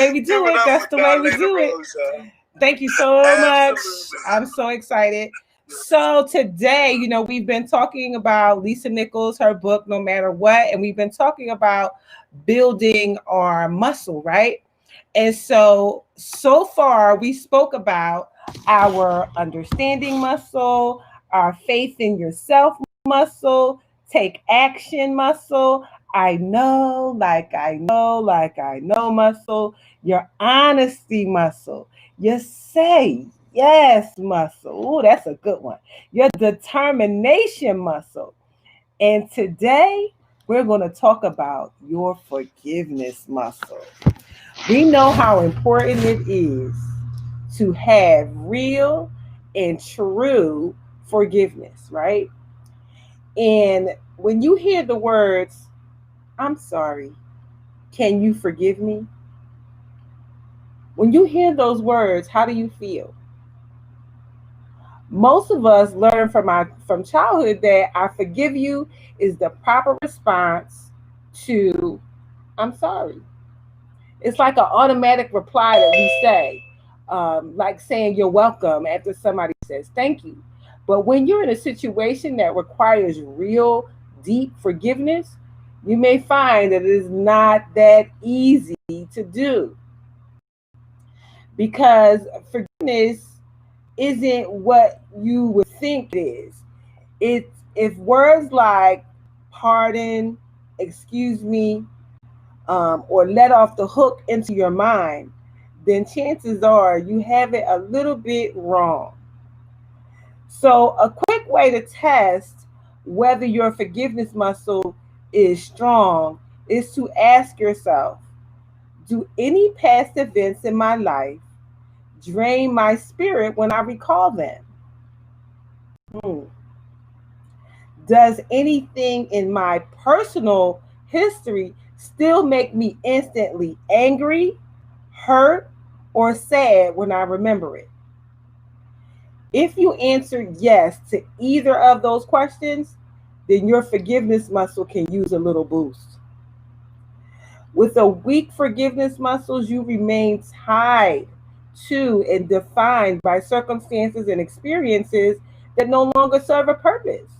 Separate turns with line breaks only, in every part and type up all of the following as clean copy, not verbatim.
We do it. That's the way we do it. Thank you so much. I'm so excited. So today, we've been talking about Lisa Nichols, her book, No Matter What, and we've been talking about building our muscle, right? And so far, we spoke about our understanding muscle, our faith in yourself muscle, take action muscle, I know, like I know muscle, your honesty muscle, your say yes muscle. Ooh, that's a good one. Your determination muscle. And today, we're going to talk about your forgiveness muscle. We know how important it is to have real and true forgiveness, right? And when you hear the words, I'm sorry, can you forgive me? When you hear those words, how do you feel? Most of us learn from childhood that I forgive you is the proper response to I'm sorry. It's like an automatic reply that we say, like saying you're welcome after somebody says thank you. But when you're in a situation that requires real, deep forgiveness, you may find that it is not that easy to do because forgiveness isn't what you would think it is. If words like pardon, excuse me, or let off the hook into your mind, then chances are you have it a little bit wrong. So, a quick way to test whether your forgiveness muscle is strong is to ask yourself, do any past events in my life drain my spirit when I recall them? Hmm. Does anything in my personal history still make me instantly angry, hurt, or sad when I remember it? If you answered yes to either of those questions, then your forgiveness muscle can use a little boost. With a weak forgiveness muscles, you remain tied to and defined by circumstances and experiences that no longer serve a purpose.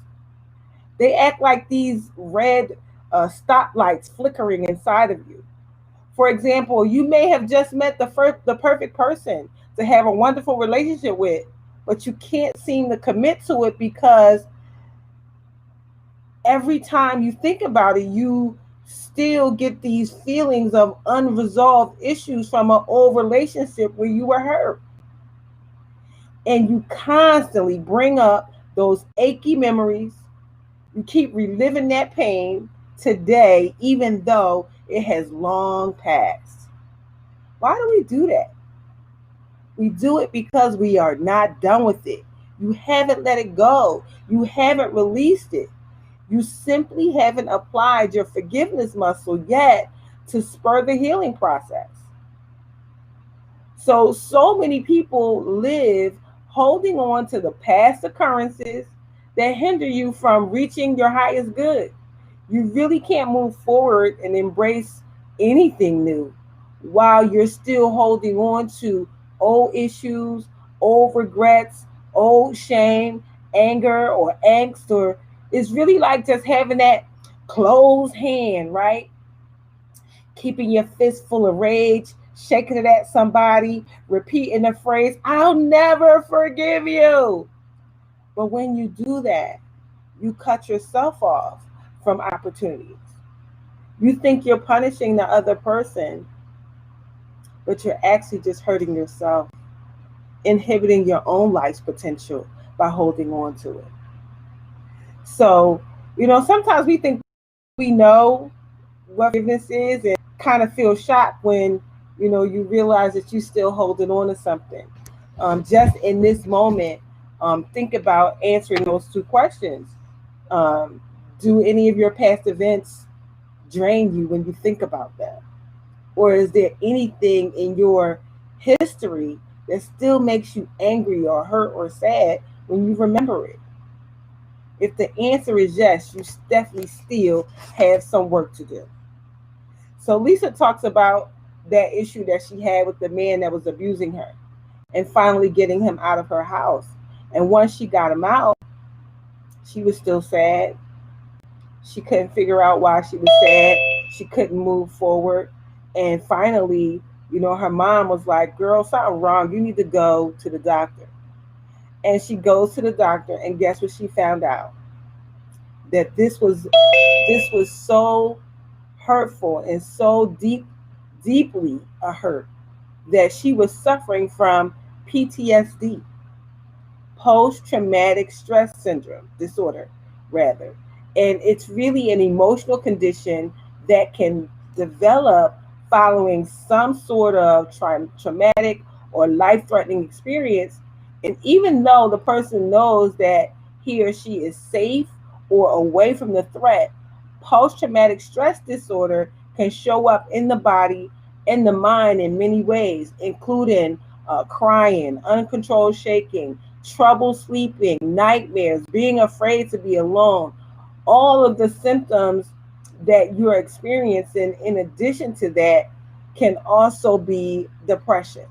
They act like these red stoplights flickering inside of you. For example, you may have just met the perfect person to have a wonderful relationship with, but you can't seem to commit to it because every time you think about it, you still get these feelings of unresolved issues from an old relationship where you were hurt. And you constantly bring up those achy memories. You keep reliving that pain today, even though it has long passed. Why do we do that? We do it because we are not done with it. You haven't let it go. You haven't released it. You simply haven't applied your forgiveness muscle yet to spur the healing process. So many people live holding on to the past occurrences that hinder you from reaching your highest good. You really can't move forward and embrace anything new while you're still holding on to old issues, old regrets, old shame, anger, or angst, or it's really like just having that closed hand, right? Keeping your fist full of rage, shaking it at somebody, repeating the phrase, I'll never forgive you. But when you do that, you cut yourself off from opportunities. You think you're punishing the other person, but you're actually just hurting yourself, inhibiting your own life's potential by holding on to it. So, sometimes we think we know what forgiveness is and kind of feel shocked when, you realize that you're still holding on to something. Just in this moment, think about answering those two questions. Um, do any of your past events drain you when you think about them? Or is there anything in your history that still makes you angry or hurt or sad when you remember it? If the answer is yes, you definitely still have some work to do. So Lisa talks about that issue that she had with the man that was abusing her, and finally getting him out of her house. And once she got him out, she was still sad. She couldn't figure out why she was sad. She couldn't move forward. And finally, her mom was like, "Girl, something wrong. You need to go to the doctor." And she goes to the doctor, and guess what she found out? That this was so hurtful and so deeply a hurt, that she was suffering from PTSD, post-traumatic stress syndrome disorder, rather. And it's really an emotional condition that can develop following some sort of traumatic or life-threatening experience. And even though the person knows that he or she is safe or away from the threat, post-traumatic stress disorder can show up in the body and the mind in many ways, including crying, uncontrolled shaking, trouble sleeping, nightmares, being afraid to be alone. All of the symptoms that you're experiencing, in addition to that, can also be depression.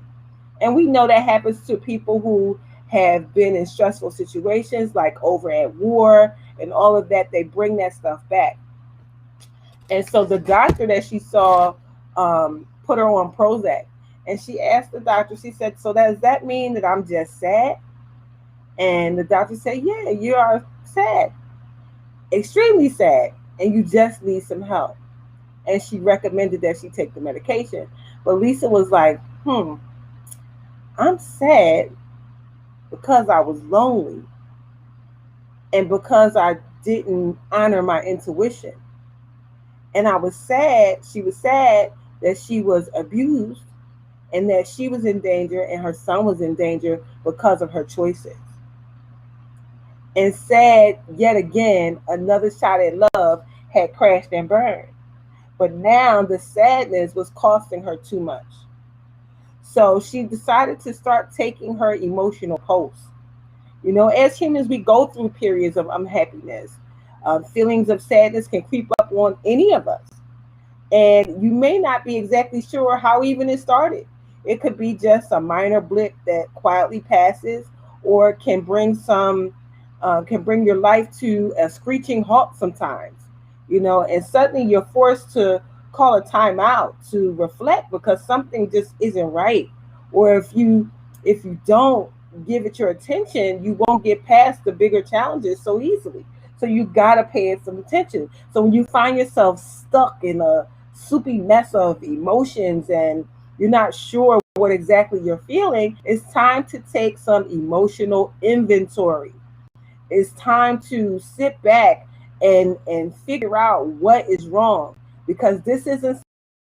And we know that happens to people who have been in stressful situations, like over at war and all of that. They bring that stuff back. And so the doctor that she saw put her on Prozac. And she asked the doctor, she said, "So does that mean that I'm just sad?" And the doctor said, "Yeah, you are sad, extremely sad, and you just need some help." And she recommended that she take the medication. But Lisa was like, I'm sad because I was lonely and because I didn't honor my intuition. And I was sad, she was sad that she was abused and that she was in danger and her son was in danger because of her choices. And sad, yet again, another shot at love had crashed and burned. But now the sadness was costing her too much. So she decided to start taking her emotional pulse. As humans, we go through periods of unhappiness. Feelings of sadness can creep up on any of us. And you may not be exactly sure how even it started. It could be just a minor blip that quietly passes, or can bring your life to a screeching halt sometimes. And suddenly you're forced to call a timeout to reflect because something just isn't right. Or if you don't give it your attention, you won't get past the bigger challenges so easily. So you gotta pay it some attention. So when you find yourself stuck in a soupy mess of emotions and you're not sure what exactly you're feeling, it's time to take some emotional inventory. It's time to sit back and figure out what is wrong, because this isn't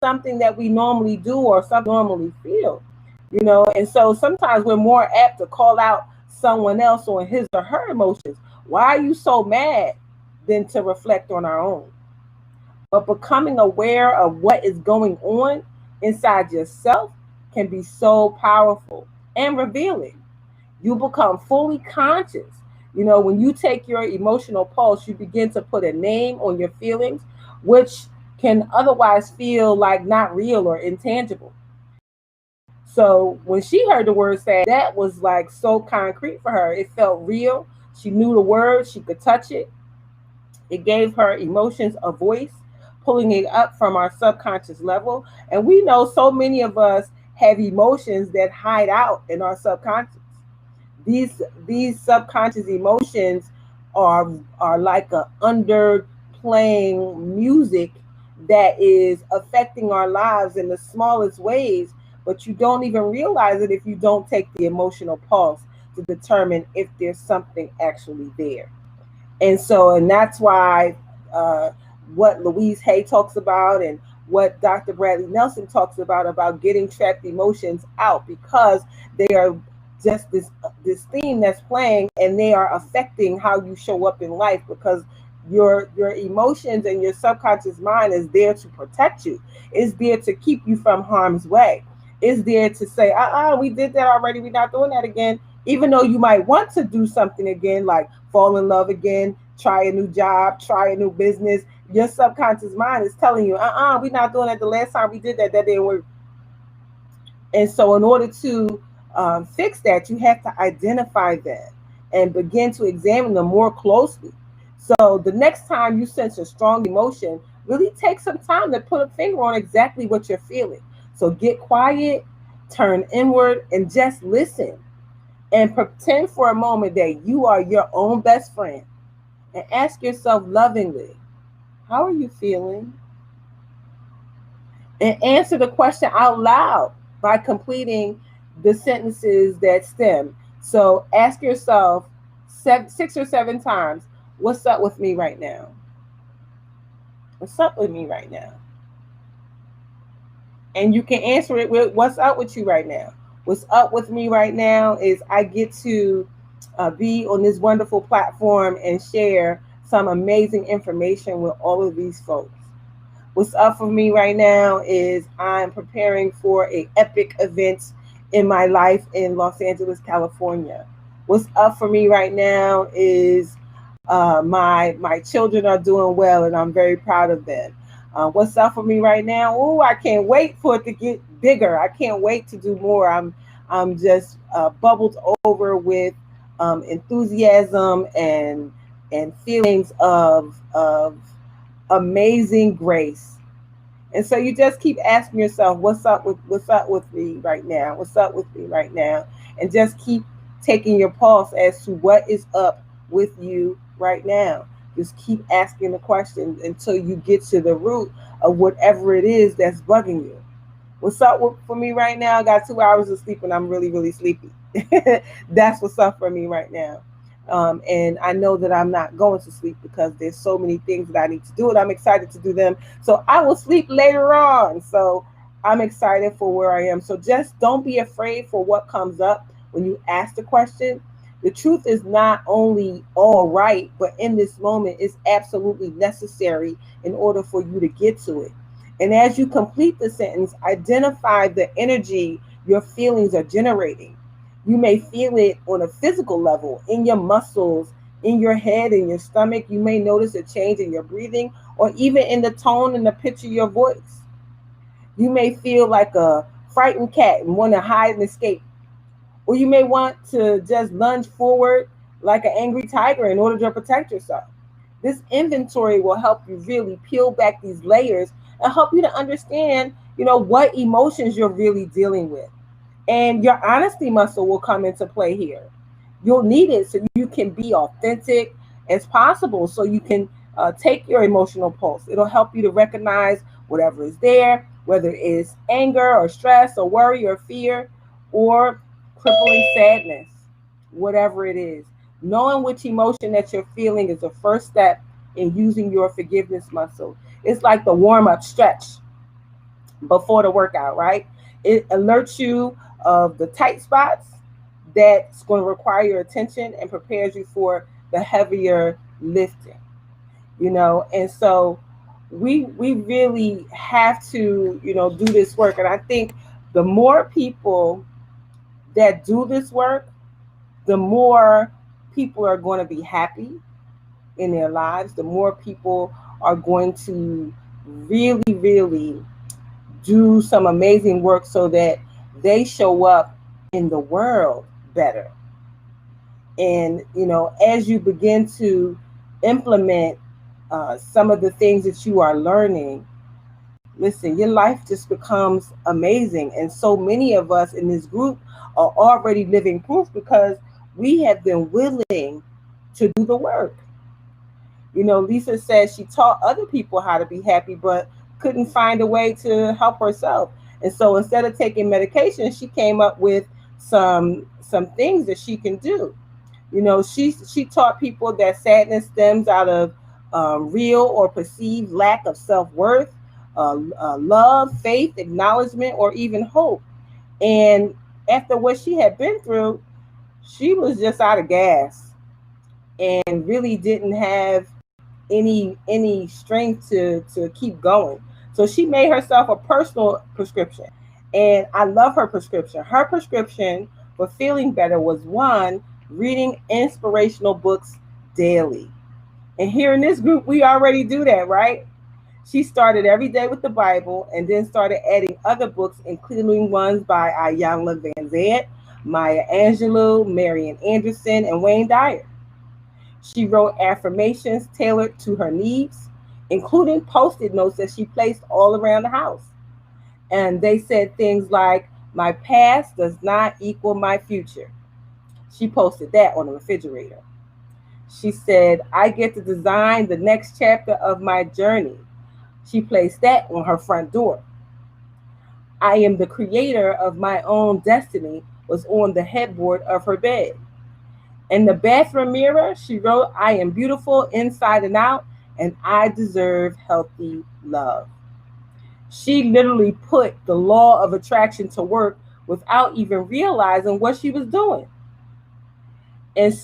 something that we normally do or something normally feel. And so sometimes we're more apt to call out someone else on his or her emotions. Why are you so mad? Than to reflect on our own. But becoming aware of what is going on inside yourself can be so powerful and revealing. You become fully conscious. When you take your emotional pulse, you begin to put a name on your feelings, which can otherwise feel like not real or intangible. So when she heard the word sad, that was like so concrete for her. It felt real. She knew the word, she could touch it. It gave her emotions a voice, pulling it up from our subconscious level. And we know so many of us have emotions that hide out in our subconscious. These subconscious emotions are like a underplaying music that is affecting our lives in the smallest ways, but you don't even realize it if you don't take the emotional pulse to determine if there's something actually there. And that's why what Louise Hay talks about and what Dr. Bradley Nelson talks about getting trapped emotions out, because they are just this theme that's playing, and they are affecting how you show up in life, because your emotions and your subconscious mind is there to protect you. It's there to keep you from harm's way. It's there to say, we did that already, we're not doing that again. Even though you might want to do something again, like fall in love again, try a new job, try a new business, your subconscious mind is telling you, we're not doing that. The last time we did that, that didn't work. And so, in order to fix that, you have to identify that and begin to examine them more closely. So, the next time you sense a strong emotion, really take some time to put a finger on exactly what you're feeling. So, get quiet, turn inward, and just listen. And pretend for a moment that you are your own best friend. And ask yourself lovingly, how are you feeling? And answer the question out loud by completing the sentences that stem. So ask yourself 6 or 7 times, what's up with me right now? What's up with me right now? And you can answer it with, what's up with you right now? What's up with me right now is I get to be on this wonderful platform and share some amazing information with all of these folks. What's up for me right now is I'm preparing for an epic event in my life in Los Angeles, California. What's up for me right now is my children are doing well, and I'm very proud of them. What's up for me right now? Oh, I can't wait for it to get bigger. I can't wait to do more. I'm just bubbled over with enthusiasm and feelings of amazing grace. And so you just keep asking yourself, what's up with me right now? What's up with me right now? And just keep taking your pulse as to what is up with you right now. Just keep asking the question until you get to the root of whatever it is that's bugging you. What's up for me right now? I got 2 hours of sleep and I'm really, really sleepy. That's what's up for me right now. And I know that I'm not going to sleep because there's so many things that I need to do, and I'm excited to do them. So I will sleep later on. So I'm excited for where I am. So just don't be afraid for what comes up when you ask the question. The truth is not only all right, but in this moment, it's absolutely necessary in order for you to get to it. And as you complete the sentence, identify the energy your feelings are generating. You may feel it on a physical level, in your muscles, in your head, in your stomach. You may notice a change in your breathing, or even in the tone and the pitch of your voice. You may feel like a frightened cat and want to hide and escape. Or you may want to just lunge forward like an angry tiger in order to protect yourself. This inventory will help you really peel back these layers and help you to understand, what emotions you're really dealing with. And your honesty muscle will come into play here. You'll need it so you can be authentic as possible, so you can take your emotional pulse. It'll help you to recognize whatever is there, whether it's anger or stress or worry or fear or crippling sadness, whatever it is. Knowing which emotion that you're feeling is the first step in using your forgiveness muscle. It's like the warm-up stretch before the workout, right? It alerts you of the tight spots that's going to require your attention and prepares you for the heavier lifting, and so we really have to, do this work. And I think the more people that do this work, the more people are going to be happy in their lives, the more people are going to really, really do some amazing work so that they show up in the world better. And, as you begin to implement some of the things that you are learning, listen, your life just becomes amazing. And so many of us in this group are already living proof because we have been willing to do the work. Lisa says she taught other people how to be happy, but couldn't find a way to help herself. And so instead of taking medication, she came up with some things that she can do. She taught people that sadness stems out of real or perceived lack of self-worth, love, faith, acknowledgement, or even hope. And after what she had been through, she was just out of gas and really didn't have any strength to keep going. So she made herself a personal prescription. And I love her prescription. Her prescription for feeling better was, 1, reading inspirational books daily. And here in this group, we already do that, right? She started every day with the Bible and then started adding other books, including ones by Iyanla Vanzant, Maya Angelou, Marian Anderson, and Wayne Dyer. She wrote affirmations tailored to her needs, including post-it notes that she placed all around the house. And they said things like, "My past does not equal my future." She posted that on the refrigerator. She said, "I get to design the next chapter of my journey." She placed that on her front door. "I am the creator of my own destiny" was on the headboard of her bed. In the bathroom mirror, she wrote, "I am beautiful inside and out, and I deserve healthy love." She literally put the law of attraction to work without even realizing what she was doing. And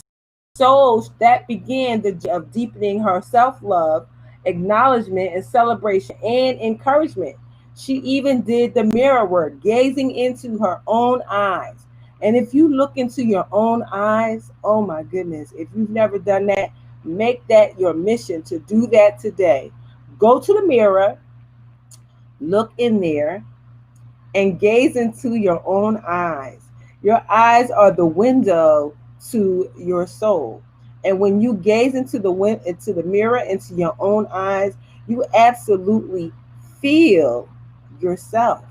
so that began the journey of deepening her self love, acknowledgement, and celebration and encouragement. She even did the mirror work, gazing into her own eyes. And if you look into your own eyes, oh my goodness, if you've never done that, make that your mission to do that today. Go to the mirror, look in there, and gaze into your own eyes. Your eyes are the window to your soul. And when you gaze into the mirror, into your own eyes, you absolutely feel yourself.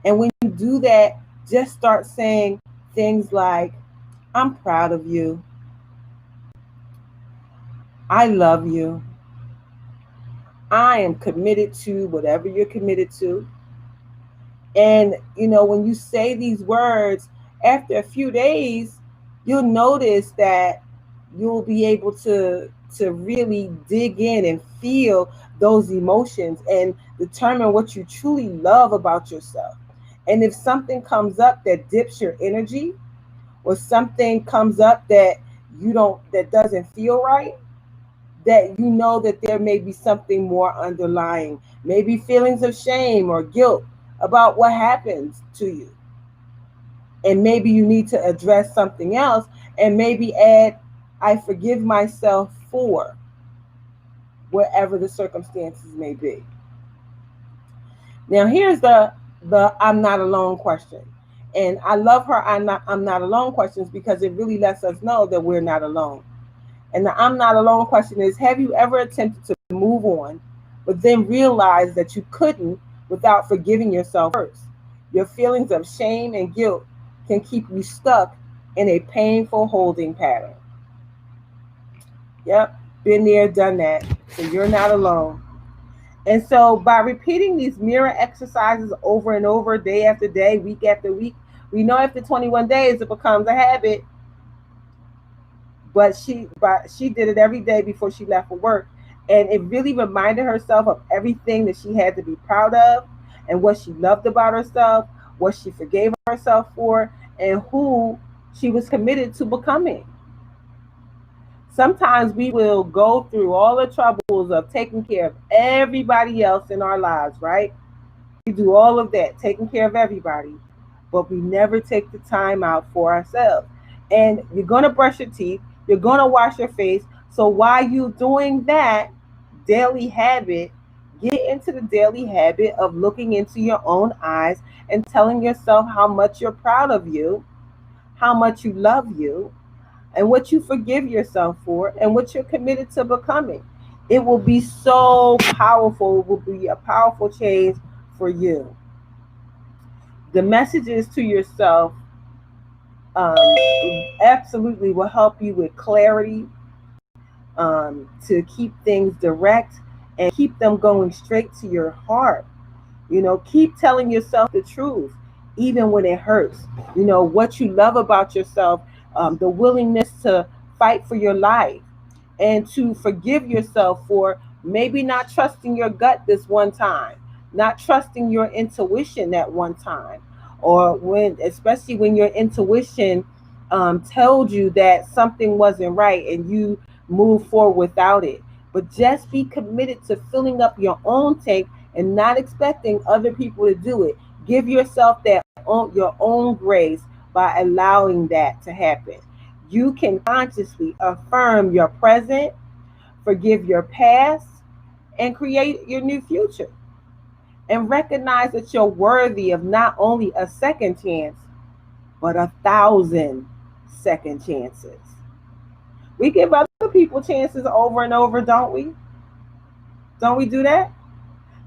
And when you do that, just start saying things like, "I'm proud of you. I love you. I am committed to whatever you're committed to." And, when you say these words, after a few days, you'll notice that you'll be able to really dig in and feel those emotions and determine what you truly love about yourself. And if something comes up that dips your energy, or something comes up that doesn't feel right, that you know that there may be something more underlying, maybe feelings of shame or guilt about what happens to you. And maybe you need to address something else and maybe add, "I forgive myself for," whatever the circumstances may be. Now here's the "I'm not alone" question. And I love her I'm not alone questions because it really lets us know that we're not alone. And the "I'm not alone" question is, have you ever attempted to move on, but then realized that you couldn't without forgiving yourself first? Your feelings of shame and guilt can keep you stuck in a painful holding pattern. Yep, been there, done that. So you're not alone. And so by repeating these mirror exercises over and over, day after day, week after week, we know after 21 days it becomes a habit. But she did it every day before she left for work. And it really reminded herself of everything that she had to be proud of and what she loved about herself, what she forgave herself for, and who she was committed to becoming. Sometimes we will go through all the troubles of taking care of everybody else in our lives, right? We do all of that, taking care of everybody, but we never take the time out for ourselves. And you're going to brush your teeth, you're going to wash your face. So while you're doing that daily habit, get into the daily habit of looking into your own eyes and telling yourself how much you're proud of you, how much you love you, and what you forgive yourself for, and what you're committed to becoming. It will be so powerful. It will be a powerful change for you. The messages to yourself absolutely will help you with clarity, to keep things direct and keep them going straight to your heart. Keep telling yourself the truth, even when it hurts. What you love about yourself, the willingness to fight for your life, and to forgive yourself for maybe not trusting your gut this one time, not trusting your intuition that one time, or especially when your intuition told you that something wasn't right and you move forward without it. But just be committed to filling up your own tank and not expecting other people to do it. Give yourself your own grace by allowing that to happen. You can consciously affirm your present, forgive your past, and create your new future. And recognize that you're worthy of not only a second chance, but 1,000 second chances. We give other people chances over and over, don't we? Don't we do that?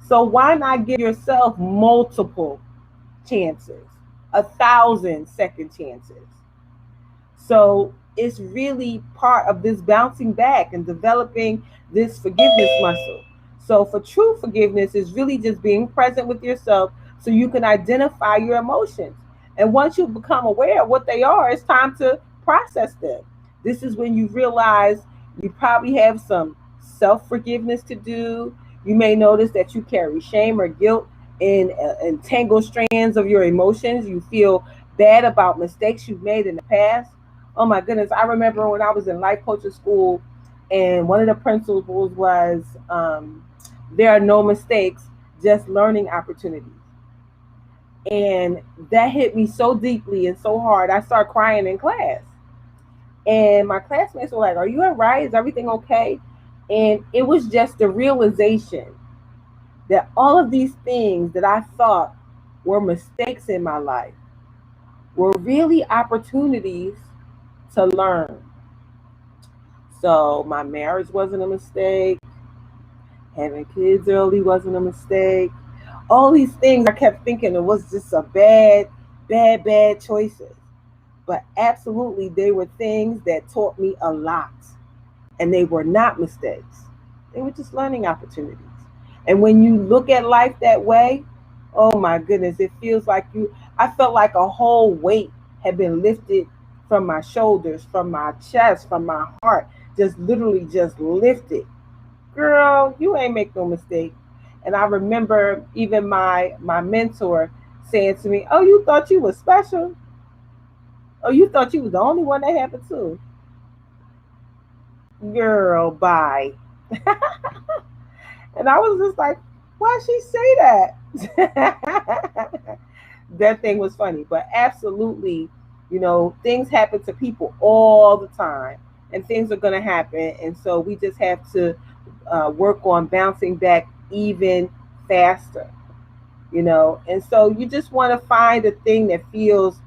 So why not give yourself multiple chances, 1,000 second chances? So it's really part of this bouncing back and developing this forgiveness muscle. So for true forgiveness is really just being present with yourself so you can identify your emotions. And once you become aware of what they are, it's time to process them. This is when you realize you probably have some self forgiveness to do. You may notice that you carry shame or guilt in entangled strands of your emotions. You feel bad about mistakes you've made in the past. Oh my goodness, I remember when I was in life coaching school, and one of the principles was there are no mistakes, just learning opportunities. And that hit me so deeply and so hard. I started crying in class. And my classmates were like, "Are you all right? Is everything okay?" And it was just the realization that all of these things that I thought were mistakes in my life were really opportunities to learn. So my marriage wasn't a mistake. Having kids early wasn't a mistake. All these things I kept thinking it was just a bad choices. But absolutely, they were things that taught me a lot. And they were not mistakes, they were just learning opportunities. And when you look at life that way, oh my goodness, it feels like I felt like a whole weight had been lifted from my shoulders, from my chest, from my heart, just literally just lifted. Girl, you ain't make no mistake. And I remember even my mentor saying to me, "Oh, you thought you was special? Oh, you thought you was the only one that happened to? Girl, bye." And I was just like, why she say that? That thing was funny. But absolutely, things happen to people all the time, and things are going to happen. And so we just have to work on bouncing back even faster. And so you just want to find a thing that feels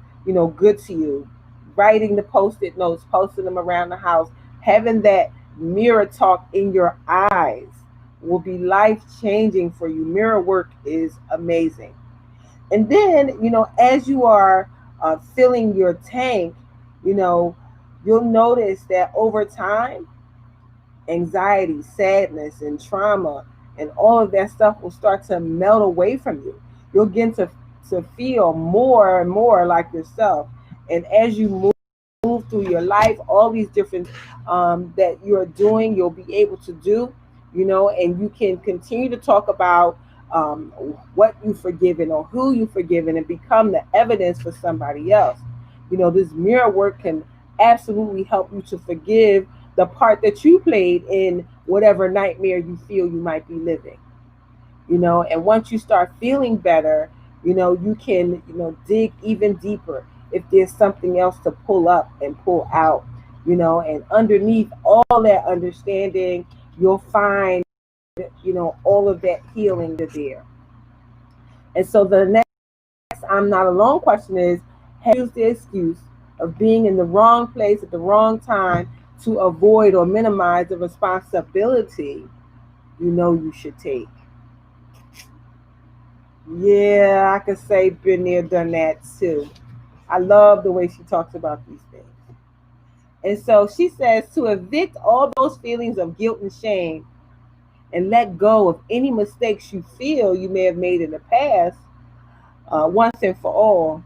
good to you. Writing the post-it notes, posting them around the house, having that mirror talk in your eyes will be life changing for you. Mirror work is amazing. And then as you are filling your tank, you know you'll notice that over time anxiety, sadness, and trauma, and all of that stuff will start to melt away from you. You'll begin to feel more and more like yourself. And as you move through your life, all these different that you're doing, you'll be able to do, and you can continue to talk about um, what you've forgiven or who you've forgiven and become the evidence for somebody else. This mirror work can absolutely help you to forgive the part that you played in whatever nightmare you feel you might be living. And once you start feeling better, you can, dig even deeper if there's something else to pull up and pull out, and underneath all that understanding, you'll find, all of that healing there. And so the next I'm not alone question is, have you used the excuse of being in the wrong place at the wrong time to avoid or minimize the responsibility you should take? Yeah, I could say been there, done that too. I love the way she talks about these things. And so she says to evict all those feelings of guilt and shame and let go of any mistakes you feel you may have made in the past, once and for all.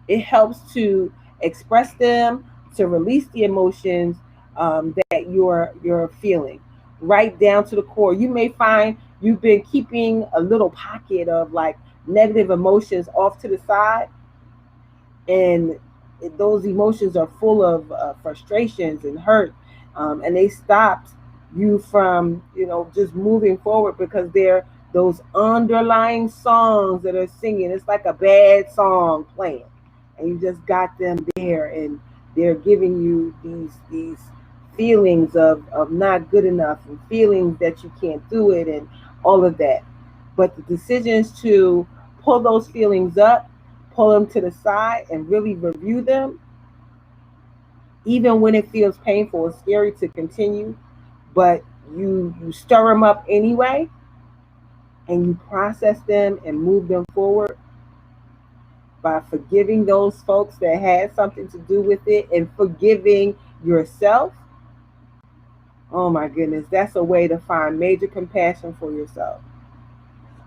It helps to express them, to release the emotions that you're feeling, right down to the core. You may find you've been keeping a little pocket of like negative emotions off to the side, and those emotions are full of frustrations and hurt, and they stopped you from just moving forward because they're those underlying songs that are singing. It's like a bad song playing, and you just got them there, and they're giving you these feelings of not good enough and feelings that you can't do it and all of that. But the decisions to pull those feelings up, pull them to the side, and really review them, even when it feels painful and scary to continue, but you stir them up anyway, and you process them and move them forward by forgiving those folks that had something to do with it and forgiving yourself. Oh my goodness, that's a way to find major compassion for yourself.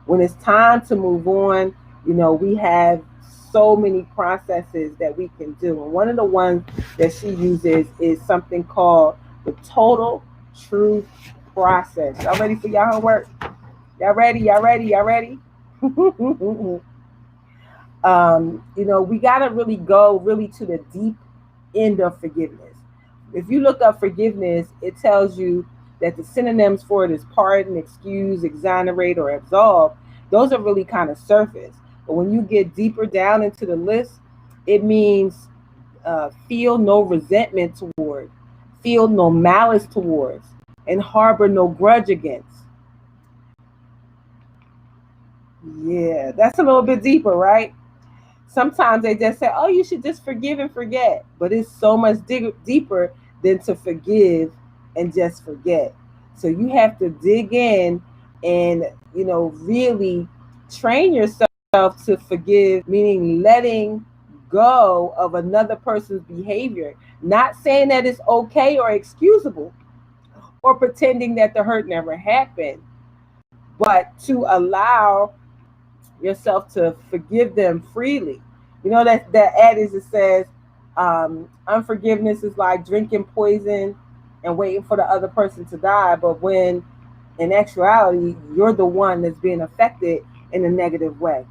When it's time to move on, we have so many processes that we can do. And one of the ones that she uses is something called the total truth process. Y'all ready for y'all homework? Y'all ready? Y'all ready? Y'all ready? We got to really go to the deep end of forgiveness. If you look up forgiveness, it tells you that the synonyms for it is pardon, excuse, exonerate, or absolve. Those are really kind of surface. But when you get deeper down into the list, it means feel no resentment toward, feel no malice towards, and harbor no grudge against. Yeah, that's a little bit deeper, right? Sometimes they just say, oh, you should just forgive and forget. But it's so much deeper than to forgive and just forget. So you have to dig in and, really train yourself to forgive, meaning letting go of another person's behavior. Not saying that it's okay or excusable or pretending that the hurt never happened, but to allow yourself to forgive them freely. That adage that says unforgiveness is like drinking poison and waiting for the other person to die, but when in actuality you're the one that's being affected in a negative way.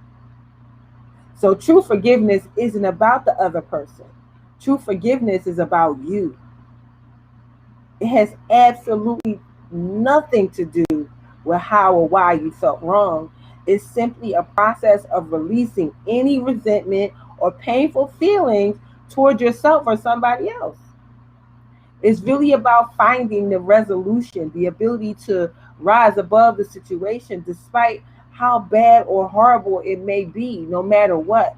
So true forgiveness isn't about the other person. True forgiveness is about you. It has absolutely nothing to do with how or why you felt wrong. It's simply a process of releasing any resentment or painful feelings toward yourself or somebody else. It's really about finding the resolution, the ability to rise above the situation despite how bad or horrible it may be, no matter what.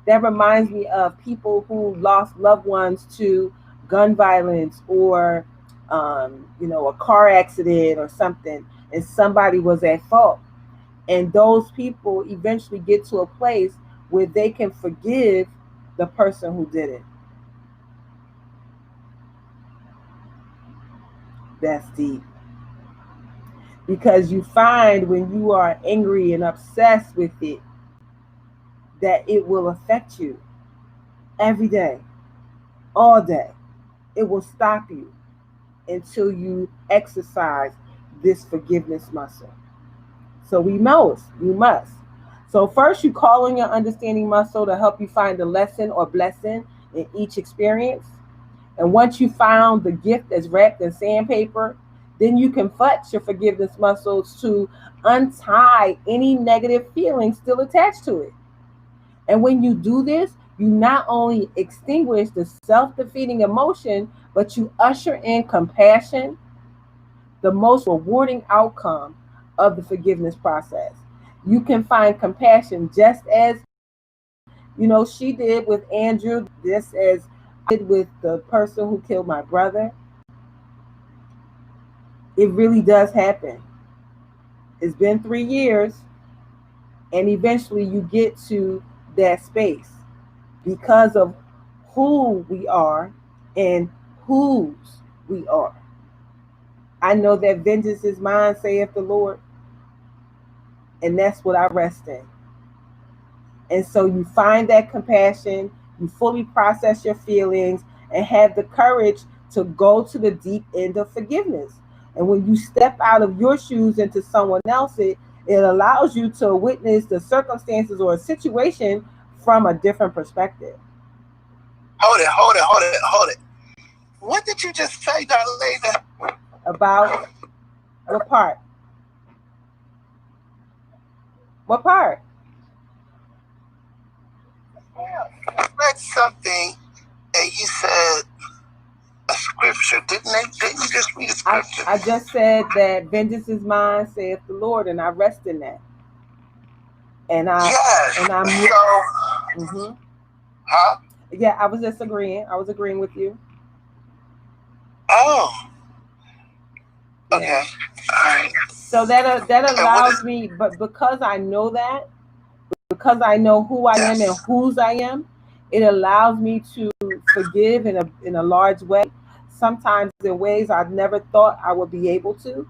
That reminds me of people who lost loved ones to gun violence or, a car accident or something, and somebody was at fault. And those people eventually get to a place where they can forgive the person who did it. That's deep. Because you find when you are angry and obsessed with it, that it will affect you every day, all day. It will stop you until you exercise this forgiveness muscle. So you must. So first you call on your understanding muscle to help you find the lesson or blessing in each experience. And once you found the gift that's wrapped in sandpaper, then you can flex your forgiveness muscles to untie any negative feelings still attached to it. And when you do this, you not only extinguish the self-defeating emotion, but you usher in compassion, the most rewarding outcome of the forgiveness process. You can find compassion just as, she did with Andrew, just as I did with the person who killed my brother. It really does happen. It's been 3 years, and eventually you get to that space because of who we are and whose we are. I know that vengeance is mine, saith the Lord. And that's what I rest in. And so you find that compassion, you fully process your feelings, and have the courage to go to the deep end of forgiveness. And when you step out of your shoes into someone else's, it allows you to witness the circumstances or a situation from a different perspective.
Hold it. What did you just say, Darlaina?
About what part? What part?
I read something and you said a scripture. Didn't you just read a scripture?
I just said that vengeance is mine, saith the Lord, and I rest in that. And I'm
so. Huh?
Yeah, I was just agreeing. I was agreeing with you.
Oh. Okay.
Yeah.
All right.
So that allows me, but because I know that, because I know who I am and whose I am, it allows me to forgive in a large way. Sometimes in ways I've never thought I would be able to.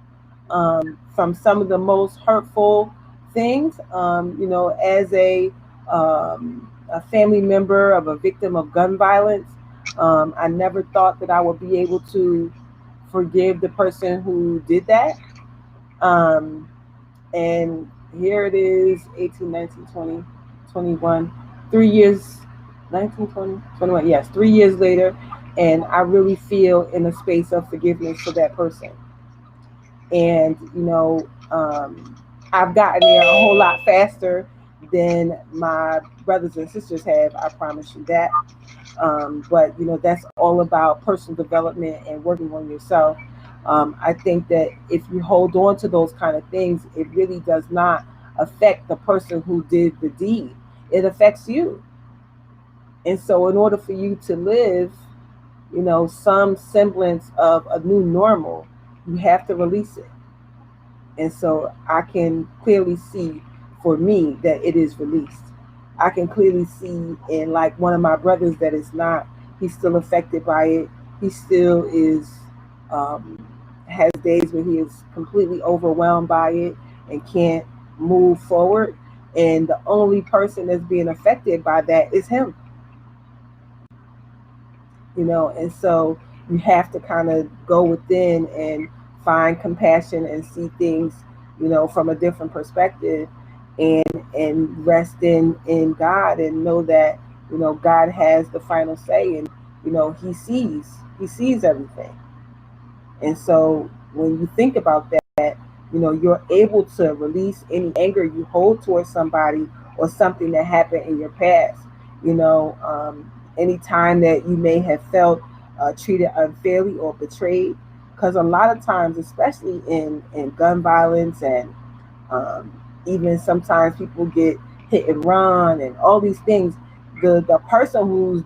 From some of the most hurtful things, as a family member of a victim of gun violence, I never thought that I would be able to forgive the person who did that. And here it is, 18, 19, 20, 21, 3 years, 19, 20, 21, yes, 3 years later, and I really feel in a space of forgiveness for that person. And, I've gotten there a whole lot faster than my brothers and sisters have, I promise you that. But that's all about personal development and working on yourself. I think that if you hold on to those kind of things, it really does not affect the person who did the deed. It affects you. And so in order for you to live, some semblance of a new normal, you have to release it. And so I can clearly see for me that it is released. I can clearly see in like one of my brothers that it's not, he's still affected by it. He still is, has days where he is completely overwhelmed by it and can't move forward. And the only person that's being affected by that is him. And so you have to kind of go within and find compassion and see things, from a different perspective, and rest in God and know that, God has the final say, and he sees everything. And so when you think about that, you're able to release any anger you hold towards somebody or something that happened in your past. Any time that you may have felt treated unfairly or betrayed, because a lot of times, especially in gun violence, and um, even sometimes people get hit and run and all these things, the person who's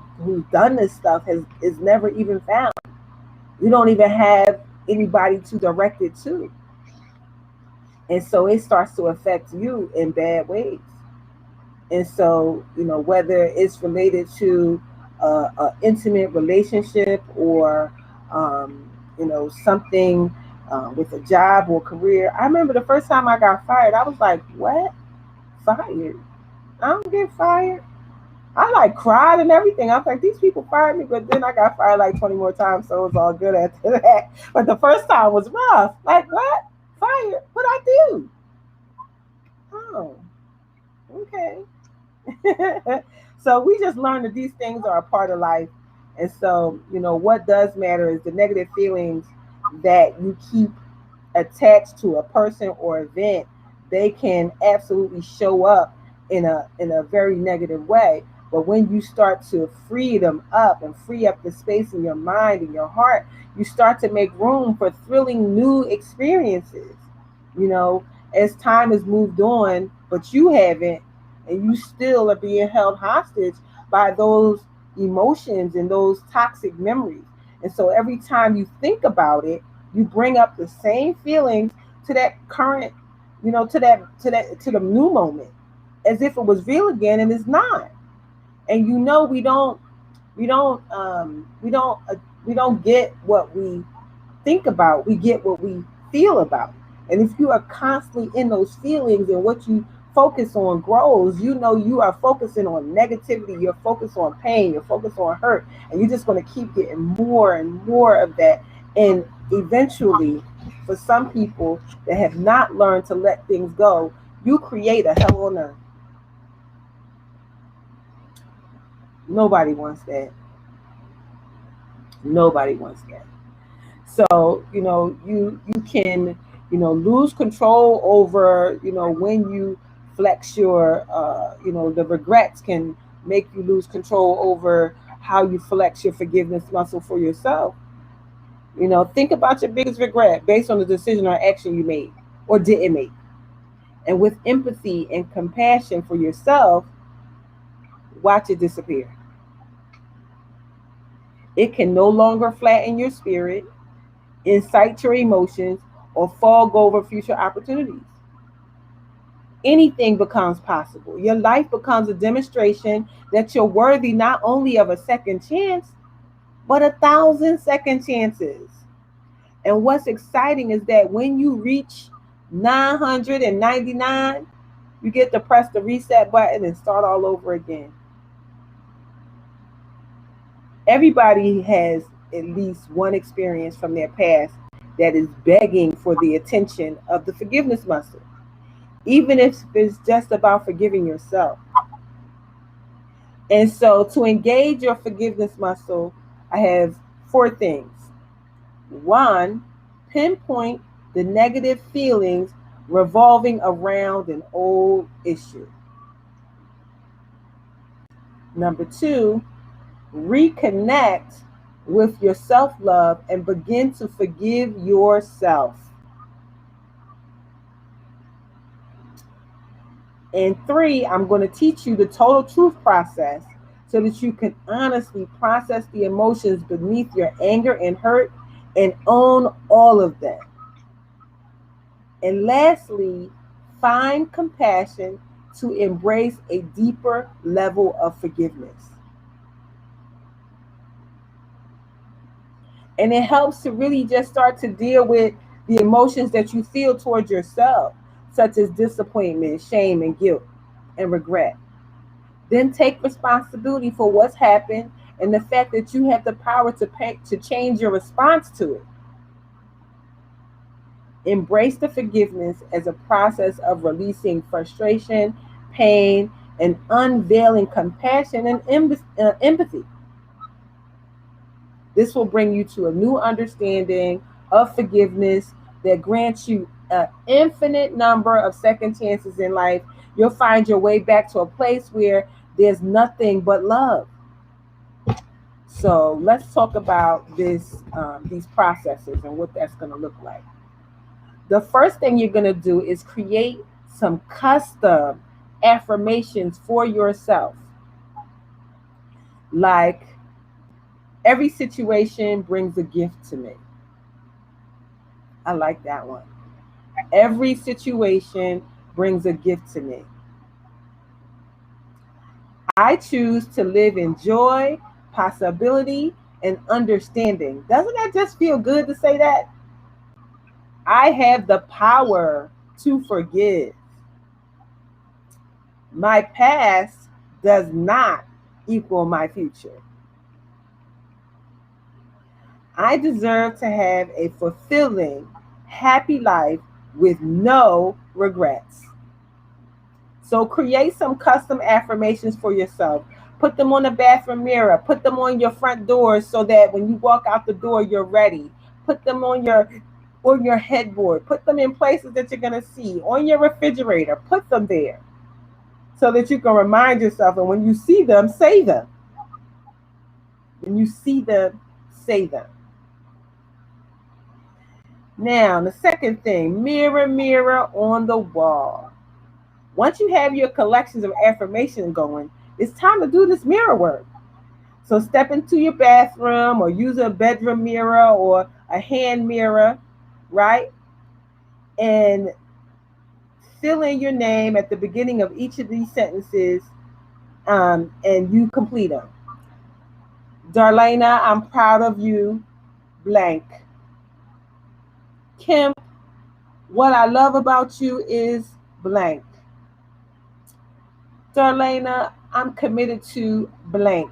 done this stuff is never even found. You don't even have anybody to direct it to. And so it starts to affect you in bad ways. And so, whether it's related to an intimate relationship or, something with a job or career. I remember the first time I got fired, I was like, what? Fired? I don't get fired. I like cried and everything. I was like, these people fired me, but then I got fired like 20 more times, so it was all good after that. But the first time was rough. Like, what? Fired? What I do? Oh, okay. So we just learned that these things are a part of life. And so, what does matter is the negative feelings that you keep attached to a person or event. They can absolutely show up in a very negative way. But when you start to free them up and free up the space in your mind and your heart, you start to make room for thrilling new experiences. As time has moved on, but you haven't, and you still are being held hostage by those emotions and those toxic memories. And so every time you think about it, you bring up the same feelings to that current, to the new moment, as if it was real again, and it's not. And we don't get what we think about. We get what we feel about. And if you are constantly in those feelings and what you focus on grows, you are focusing on negativity, you're focused on pain, you're focused on hurt, and you're just going to keep getting more and more of that. And eventually, for some people that have not learned to let things go, you create a hell on earth. Nobody wants that. Nobody wants that. So, you can, lose control over, when you flex your, the regrets can make you lose control over how you flex your forgiveness muscle for yourself. Think about your biggest regret based on the decision or action you made or didn't make. And with empathy and compassion for yourself, watch it disappear. It can no longer flatten your spirit, incite your emotions, or fog over future opportunities. Anything becomes possible. Your life becomes a demonstration that you're worthy not only of a second chance, but 1,000 second chances. And what's exciting is that when you reach 999, you get to press the reset button and start all over again. Everybody has at least one experience from their past that is begging for the attention of the forgiveness muscle, even if it's just about forgiving yourself. And so, to engage your forgiveness muscle, I have 4 things. One, pinpoint the negative feelings revolving around an old issue. Number 2, reconnect with your self love and begin to forgive yourself. And 3, I'm going to teach you the total truth process so that you can honestly process the emotions beneath your anger and hurt and own all of them. And lastly, find compassion to embrace a deeper level of forgiveness. And it helps to really just start to deal with the emotions that you feel towards yourself, such as disappointment, shame, and guilt, and regret. Then take responsibility for what's happened and the fact that you have the power to change your response to it. Embrace the forgiveness as a process of releasing frustration, pain, and unveiling compassion and empathy. This will bring you to a new understanding of forgiveness that grants you an infinite number of second chances in life. You'll find your way back to a place where there's nothing but love. So let's talk about these processes and what that's going to look like. The first thing you're going to do is create some custom affirmations for yourself. Like, every situation brings a gift to me. I like that one. Every situation brings a gift to me. I choose to live in joy, possibility, and understanding. Doesn't that just feel good to say that? I have the power to forgive. My past does not equal my future. I deserve to have a fulfilling, happy life with no regrets. So create some custom affirmations for yourself. Put them on the bathroom mirror. Put them on your front door so that when you walk out the door, you're ready. Put them on your headboard. Put them in places that you're going to see. On your refrigerator. Put them there so that you can remind yourself. And when you see them, say them. When you see them, say them. Now, the second thing, mirror, mirror on the wall. Once you have your collections of affirmations going, it's time to do this mirror work. So step into your bathroom or use a bedroom mirror or a hand mirror, right? And fill in your name at the beginning of each of these sentences, and you complete them. Darlaina, I'm proud of you, blank. Kim, what I love about you is blank. Darlaina, I'm committed to blank.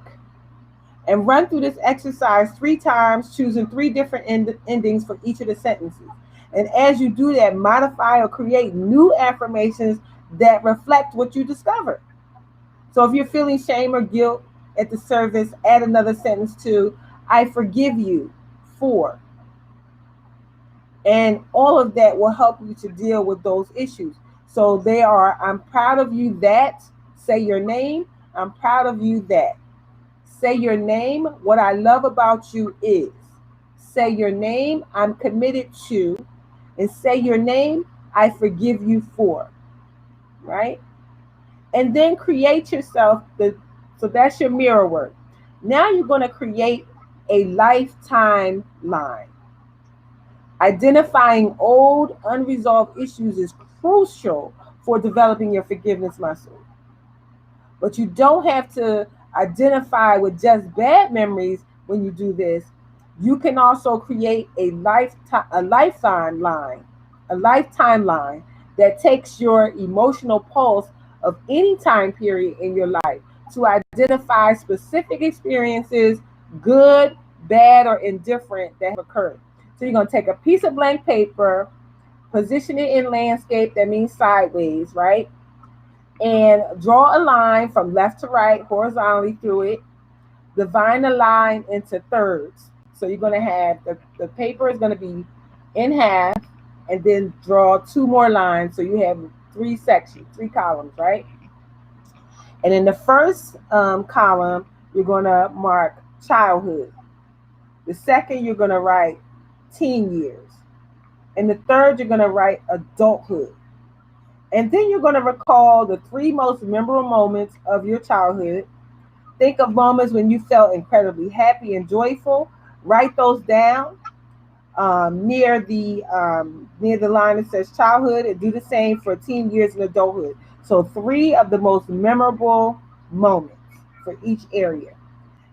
And run through this exercise 3 times, choosing 3 different endings for each of the sentences. And as you do that, modify or create new affirmations that reflect what you discovered. So if you're feeling shame or guilt at the service, add another sentence to, I forgive you for. And all of that will help you to deal with those issues. So they are, I'm proud of you that, say your name, I'm proud of you that. Say your name, what I love about you is. Say your name, I'm committed to, and say your name, I forgive you for, right? And then create yourself so that's your mirror work. Now you're going to create a lifetime line. Identifying old unresolved issues is crucial for developing your forgiveness muscle. But you don't have to identify with just bad memories when you do this. You can also create a lifetime line that takes your emotional pulse of any time period in your life to identify specific experiences, good, bad, or indifferent, that have occurred. So you're going to take a piece of blank paper, position it in landscape, that means sideways, right? And draw a line from left to right horizontally through it. Divide the line into thirds. So you're going to have the paper is going to be in half, and then draw two more lines. So you have three sections, three columns, right? And in the first column, you're going to mark childhood. The second, you're going to write teen years. And the third, you're going to write adulthood. And then you're going to recall the three most memorable moments of your childhood. Think of moments when you felt incredibly happy and joyful. Write those down near the line that says childhood, and do the same for teen years and adulthood. So three of the most memorable moments for each area.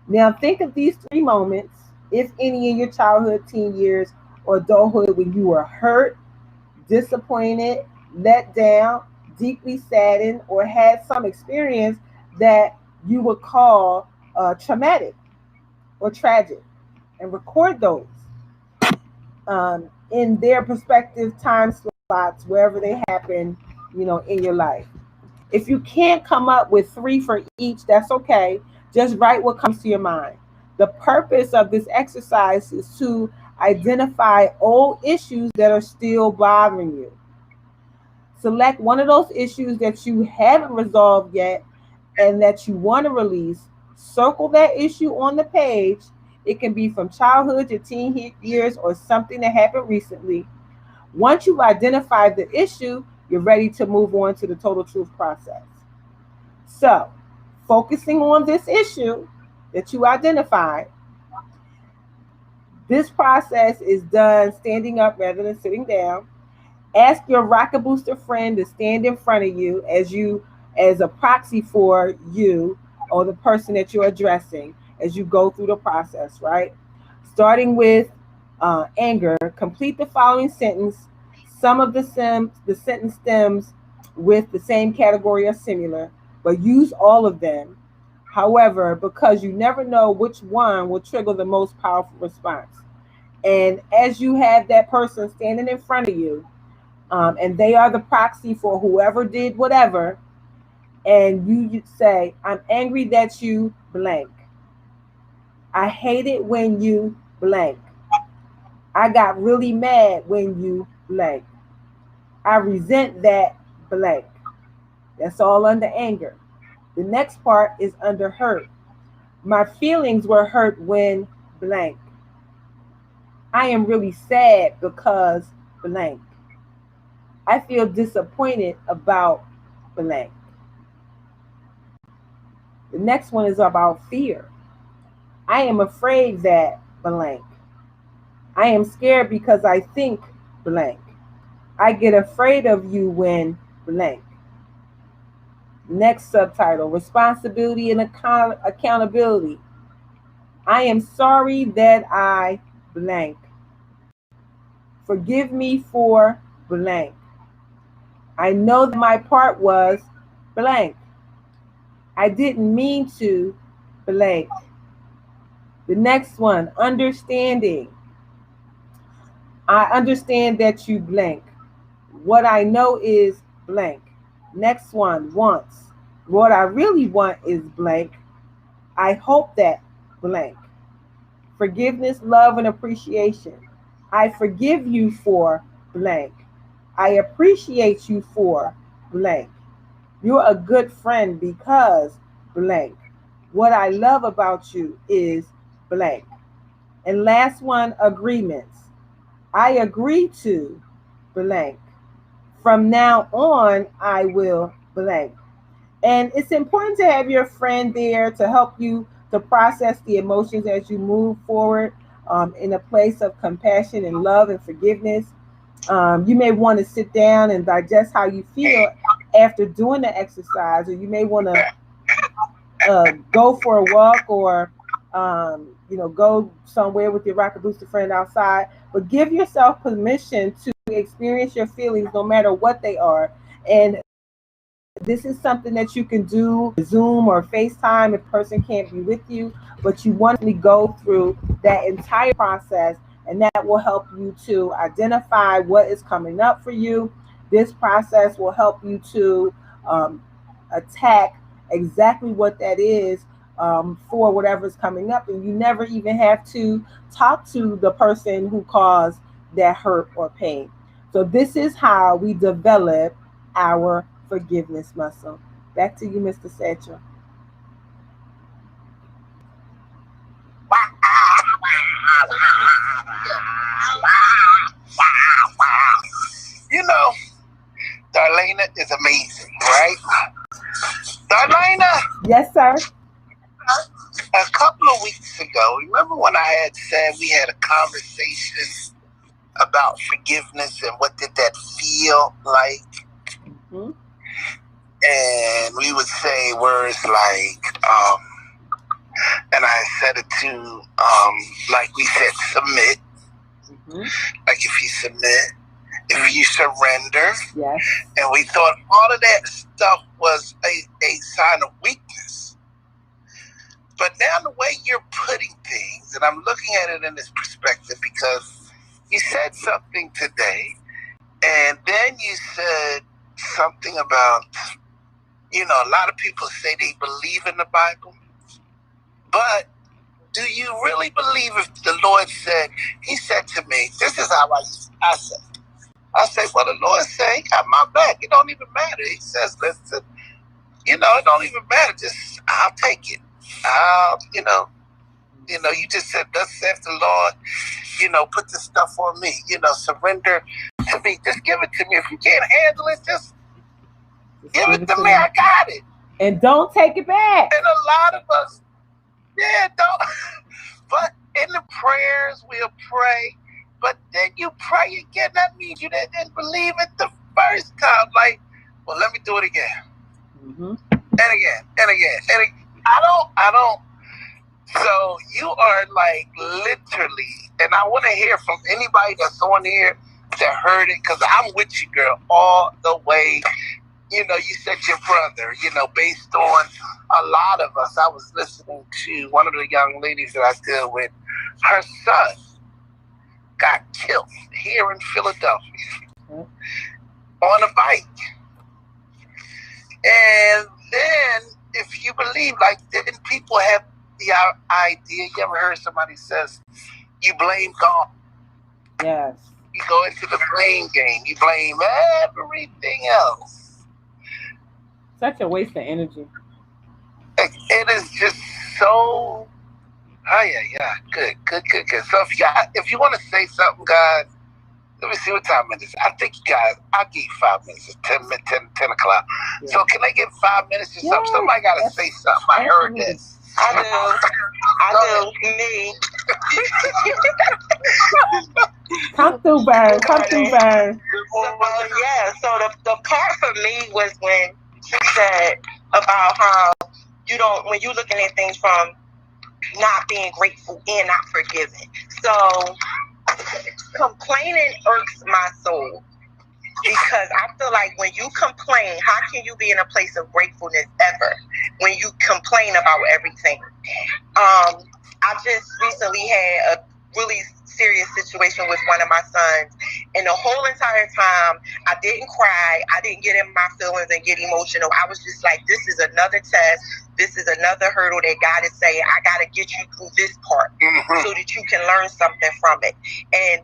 Now think of these three moments, if any, in your childhood, teen years, or adulthood, when you were hurt, disappointed, let down, deeply saddened, or had some experience that you would call traumatic or tragic, and record those in their prospective time slots wherever they happen, in your life. If you can't come up with three for each, that's okay. Just write what comes to your mind. The purpose of this exercise is to identify old issues that are still bothering you. Select one of those issues that you haven't resolved yet and that you want to release. Circle that issue on the page. It can be from childhood to teen years or something that happened recently. Once you've identified the issue, you're ready to move on to the total truth process. So, focusing on this issue that you identified, this process is done standing up rather than sitting down. Ask your rocket booster friend to stand in front of you as a proxy for you or the person that you're addressing as you go through the process, right? Starting with anger, complete the following sentence. Some of the sentence stems with the same category or similar, but use all of them. However, because you never know which one will trigger the most powerful response. And as you have that person standing in front of you, and they are the proxy for whoever did whatever, and you say, I'm angry that you blank. I hate it when you blank. I got really mad when you blank. I resent that blank. That's all under anger. The next part is under hurt. My feelings were hurt when blank. I am really sad because blank. I feel disappointed about blank. The next one is about fear. I am afraid that blank. I am scared because I think blank. I get afraid of you when blank. Next subtitle, responsibility and accountability. I am sorry that I blank. Forgive me for blank. I know that my part was blank. I didn't mean to blank. The next one, understanding. I understand that you blank. What I know is blank. Next one, wants. What I really want is blank. I hope that blank. Forgiveness, love, and appreciation. I forgive you for blank. I appreciate you for blank. You're a good friend because blank. What I love about you is blank. And last one, agreements. I agree to blank. From now on, I will blank. And it's important to have your friend there to help you to process the emotions as you move forward in a place of compassion and love and forgiveness. You may want to sit down and digest how you feel after doing the exercise, or you may want to go for a walk, or go somewhere with your rocket booster friend outside. But give yourself permission to experience your feelings, no matter what they are. And this is something that you can do Zoom or FaceTime if a person can't be with you, but you want to go through that entire process, and that will help you to identify what is coming up for you. This process will help you to attack exactly what that is for whatever's coming up, and you never even have to talk to the person who caused that hurt or pain. So this is how we develop our forgiveness muscle. Back to you, Mr. Satchel.
You know, Darlaina is amazing, right? Darlaina,
Yes, sir.
a couple of weeks ago, remember when I had said we had a conversation about forgiveness and what did that feel like?
Mm-hmm.
And we would say words like, and I said it to, like we said, submit.
Mm-hmm.
Like if you submit, if you surrender.
Yes.
And we thought all of that stuff was a sign of weakness. But now the way you're putting things, and I'm looking at it in this perspective, because you said something today, and then you said something about, a lot of people say they believe in the Bible, but do you really believe if the Lord said, he said to me, this is how I said, well, the Lord said, he got my back. It don't even matter. He says, listen, it don't even matter. Just, I'll take it. You just said, thus saith the Lord, put this stuff on me, surrender to me. Just give it to me. If you can't handle it, just give it to me. I got it.
And don't take it back.
And a lot of us, don't. But in the prayers, we'll pray. But then you pray again. That means you didn't believe it the first time. Like, well, let me do it again.
Mm-hmm.
And again, and again, and again. I don't. So you are like literally, and I want to hear from anybody that's on here that heard it, because I'm with you, girl, all the way. You said your brother, based on a lot of us. I was listening to one of the young ladies that I deal with. Her son got killed here in Philadelphia on a bike. And then, if you believe, like, then people have the idea, you ever heard somebody says, you blame God.
Yes.
You go into the blame game. You blame everything else.
Such a waste of energy.
It is just so, yeah. Good. So if you want to say something, guys, let me see what time it is. I think you guys, I'll give you 5 minutes. It's 10 o'clock. Yeah. So can I get 5 minutes or something? Somebody got to say something. I heard this.
I do. Me.
Come through, Bird. So
the part for me was when she said about how when you're looking at things from not being grateful and not forgiving. So complaining irks my soul, because I feel like when you complain, how can you be in a place of gratefulness ever when you complain about everything? I just recently had a really serious situation with one of my sons, and the whole entire time I didn't cry, I didn't get in my feelings and get emotional. I was just like, this is another test, this is another hurdle that God is saying, I got to get you through this part so that you can learn something from it. And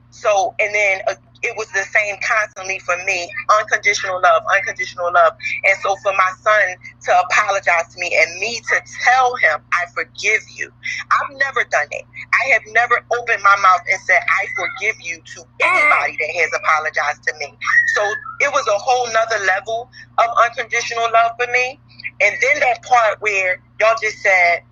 then it was the same constantly for me. Unconditional love, unconditional love. And so for my son to apologize to me and me to tell him, I forgive you. I've never done it. I have never opened my mouth and said, I forgive you to anybody that has apologized to me. So it was a whole nother level of unconditional love for me. And then that part where y'all just said,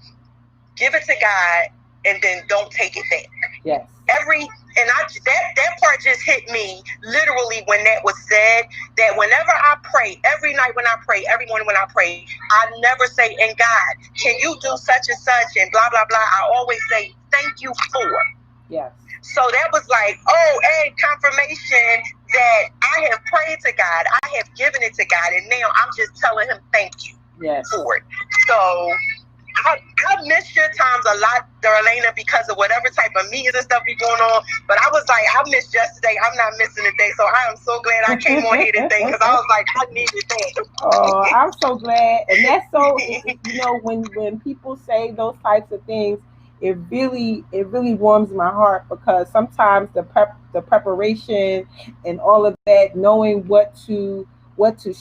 give it to God and then don't take it back.
Yes.
That part just hit me literally when that was said, that whenever I pray, every night when I pray, every morning when I pray, I never say, and God, can you do such and such and blah, blah, blah. I always say, thank you for.
Yes.
So that was like, confirmation that I have prayed to God, I have given it to God, and now I'm just telling him thank you for it. So I missed your times a lot, Darlaina, because of whatever type of meetings and stuff be going on. But I was like, I missed yesterday. I'm not missing today. So I am so glad I came on here today because I was like, I needed that.
Oh, I'm so glad. And that's so, when people say those types of things, it really warms my heart, because sometimes the preparation and all of that, knowing what to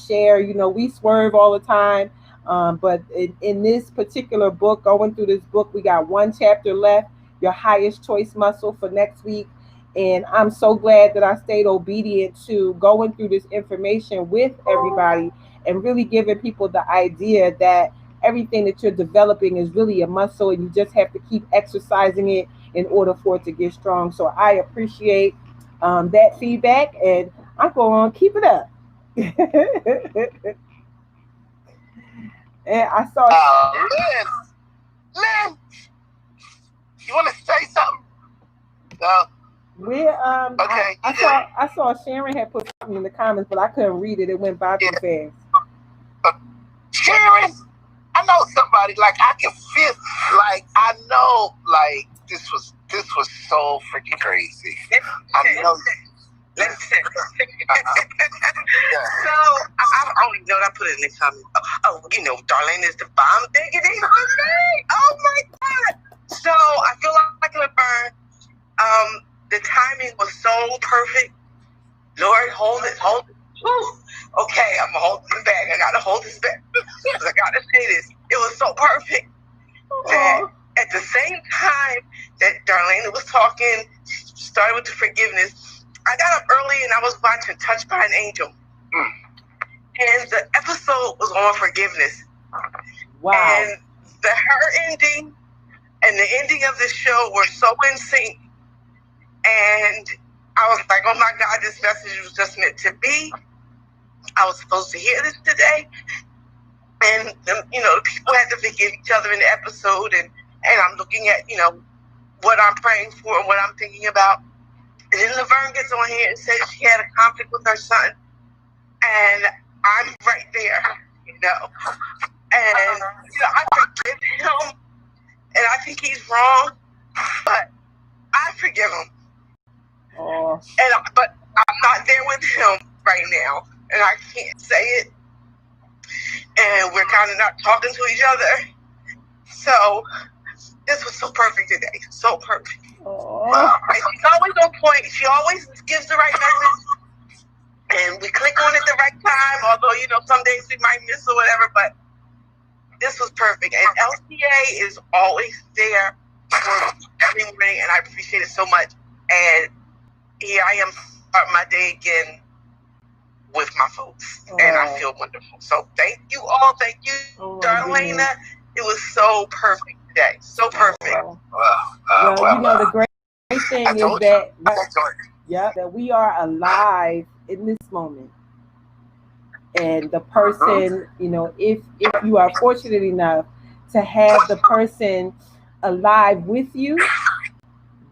share, we swerve all the time. But in this particular book, going through this book, we got one chapter left, your highest choice muscle, for next week. And I'm so glad that I stayed obedient to going through this information with everybody and really giving people the idea that everything that you're developing is really a muscle, and you just have to keep exercising it in order for it to get strong. So I appreciate that feedback, and I'm going to keep it up. And I saw.
Lynn, you want to say something? No.
Okay. I saw Sharon had put something in the comments, but I couldn't read it. It went by too fast.
Sharon, I know somebody. Like, I can feel. Like, I know. Like, this was so freaking crazy. I know.
Listen. So I don't even know what I put it in the comments. Darlaina is the bomb diggity for me. Oh my God. So I feel like Laverne, the timing was so perfect. Lord, hold it. Whew. Okay, I'm holding it back. I gotta hold this back. I gotta say this. It was so perfect that at the same time that Darlaina was talking, started with the forgiveness, I got up early and I was watching Touched by an Angel. And the episode was on forgiveness.
Wow.
And her ending and the ending of the show were so in sync. And I was like, oh my God, this message was just meant to be. I was supposed to hear this today. And, the people had to forgive each other in the episode. And I'm looking at, what I'm praying for and what I'm thinking about. And then Laverne gets on here and says she had a conflict with her son. And I'm right there, And, I forgive him. And I think he's wrong. But I forgive him.
Oh.
But I'm not there with him right now. And I can't say it. And we're kind of not talking to each other. So this was so perfect today. So perfect. And she's always on point. She always gives the right message. And we click on it at the right time. Although, some days we might miss or whatever. But this was perfect. And LCA is always there for every morning. And I appreciate it so much. And here I am starting my day again with my folks. And I feel wonderful. So thank you all. Thank you, Darlaina. It was so perfect today. So perfect.
The great thing is that we are alive in this moment. And the person, if you are fortunate enough to have the person alive with you,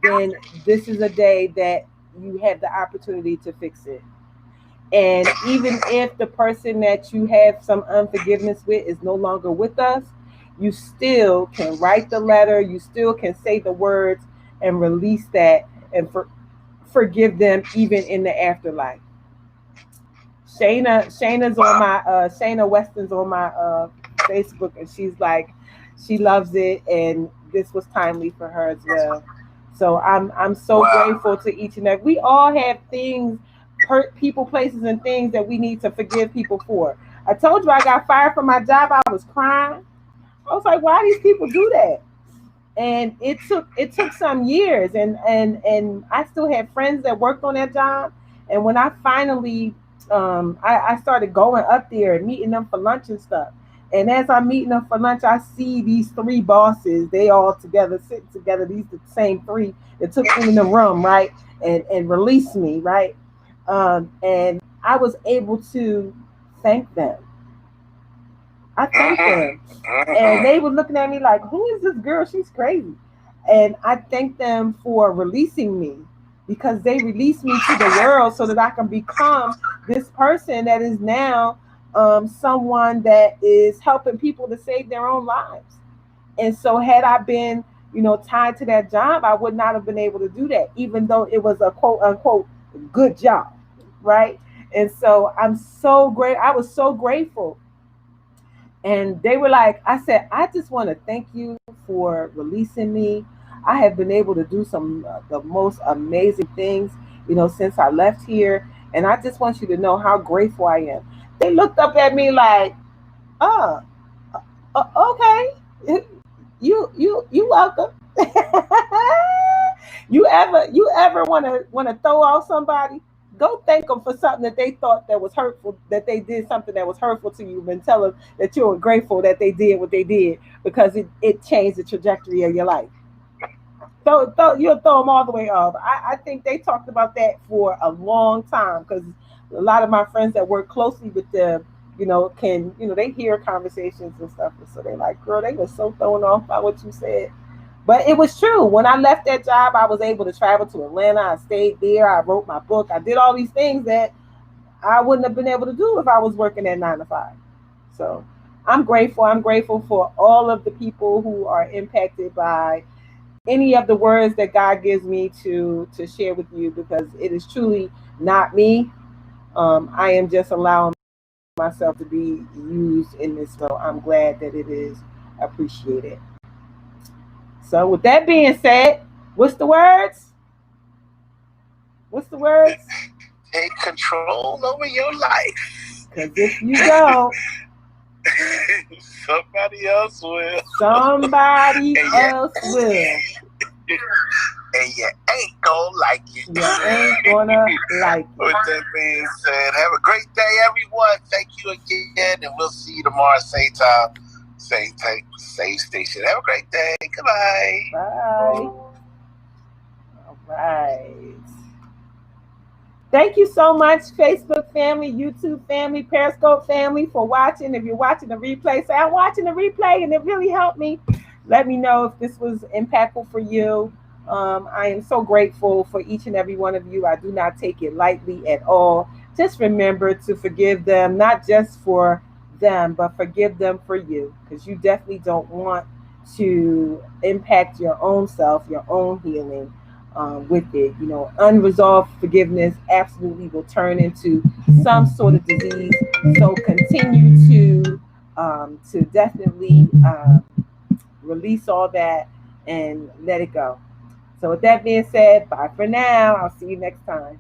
then this is a day that you have the opportunity to fix it. And even if the person that you have some unforgiveness with is no longer with us, you still can write the letter, you still can say the words and release that and forgive them even in the afterlife. Shayna's on my Shayna Weston's on my Facebook, and she's like, she loves it, and this was timely for her as well. So I'm so grateful to each and every. We all have things, hurt people, places, and things that we need to forgive people for. I told you I got fired from my job. I was crying. I was like, why these people do that? And it took some years, and I still had friends that worked on that job. And when I finally I started going up there and meeting them for lunch and stuff. And as I'm meeting them for lunch, I see these three bosses. They all together, sitting together. These the same three that took me in the room, right, and released me, right. And I was able to thank them. I thanked them. And they were looking at me like, who is this girl? She's crazy. And I thank them for releasing me, because they released me to the world so that I can become this person that is now someone that is helping people to save their own lives. And so had I been, tied to that job, I would not have been able to do that, even though it was a quote unquote good job. Right. And so I was so grateful. And they were like, I said, I just want to thank you for releasing me. I have been able to do some the most amazing things, since I left here. And I just want you to know how grateful I am. They looked up at me like, oh, okay. You welcome. You ever want to throw off somebody? Go thank them for something that they thought that was hurtful, that they did something that was hurtful to you, and tell them that you're grateful that they did what they did, because it changed the trajectory of your life. You'll throw them all the way off. I think they talked about that for a long time, because a lot of my friends that work closely with them, they hear conversations and stuff. And so they're like, girl, they were so thrown off by what you said. But it was true. When I left that job, I was able to travel to Atlanta. I stayed there. I wrote my book. I did all these things that I wouldn't have been able to do if I was working at 9 to 5. So I'm grateful. I'm grateful for all of the people who are impacted by any of the words that God gives me to share with you, because it is truly not me. I am just allowing myself to be used in this. So I'm glad that it is appreciated. So with that being said, what's the words? What's the words?
Take control over your life.
Because if you don't,
somebody else will.
Somebody else will.
And you ain't gonna like it.
You ain't gonna like it.
With that being said, have a great day, everyone. Thank you again, and we'll see you tomorrow, same time, same tape, same station. Have a great day. Goodbye.
Bye. All right. Thank you so much, Facebook family, YouTube family, Periscope family, for watching. If you're watching the replay, say, I'm watching the replay, and it really helped me. Let me know if this was impactful for you. I am so grateful for each and every one of you. I do not take it lightly at all. Just remember to forgive them, not just for them, but forgive them for you, because you definitely don't want to impact your own self, your own healing with it. Unresolved forgiveness absolutely will turn into some sort of disease. So continue to definitely release all that and let it go. So with that being said, bye for now. I'll see you next time.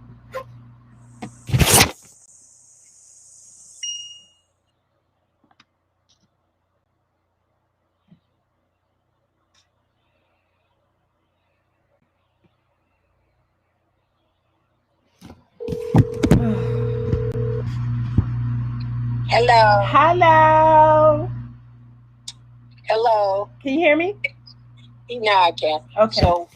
Hello.
Hello.
Hello.
Can you hear me?
No, I can't.
Okay.
So